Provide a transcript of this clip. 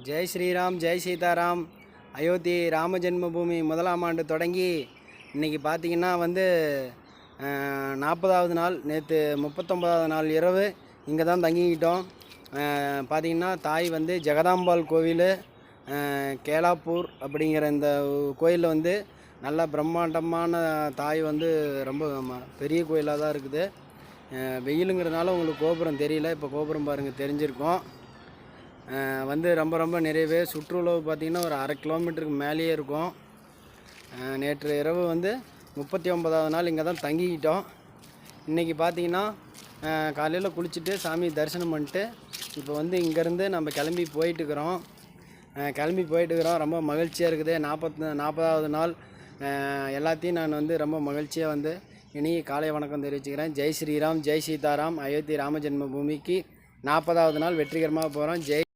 ஜெய் ஸ்ரீராம் ஜெய் சீதாராம். அயோத்தி ராம ஜென்மபூமி முதலாம் ஆண்டு தொடங்கி இன்றைக்கி பார்த்திங்கன்னா 40வது நாள். நேற்று 39வது நாள் இரவு இங்கே தான் தங்கிக்கிட்டோம். பார்த்திங்கன்னா தாய் ஜெகதாம்பாள் கோவில் கேலாப்பூர் அப்படிங்கிற இந்த கோயிலில் நல்லா பிரம்மாண்டமான தாய் ரொம்ப பெரிய கோயிலாக தான் இருக்குது. வெயிலுங்கிறதுனால உங்களுக்கு கோபுரம் தெரியல. இப்போ கோபுரம் பாருங்கள் தெரிஞ்சிருக்கும். ரொம்ப ரொம்ப நிறையவே சுற்றுலவு பார்த்திங்கன்னா ஒரு 1/2 கிலோமீட்டருக்கு மேலேயே இருக்கும். நேற்று இரவு 39வது நாள் இங்கே தான் தங்கிக்கிட்டோம். இன்றைக்கி பார்த்திங்கன்னா காலையில் குளிச்சுட்டு சாமி தரிசனம் பண்ணிட்டு இப்போ இங்கேருந்து நம்ம கிளம்பி போயிட்டுருக்குறோம். ரொம்ப மகிழ்ச்சியாக இருக்குது. 40வது நாள் எல்லாத்தையும் நான் ரொம்ப மகிழ்ச்சியாக இனி காலை வணக்கம் தெரிவிச்சுக்கிறேன். ஜெய் ஸ்ரீராம் ஜெய் சீதாராம். அயோத்தி ராம ஜென்மபூமிக்கு 40வது நாள் வெற்றிகரமாக போகிறோம். ஜெய்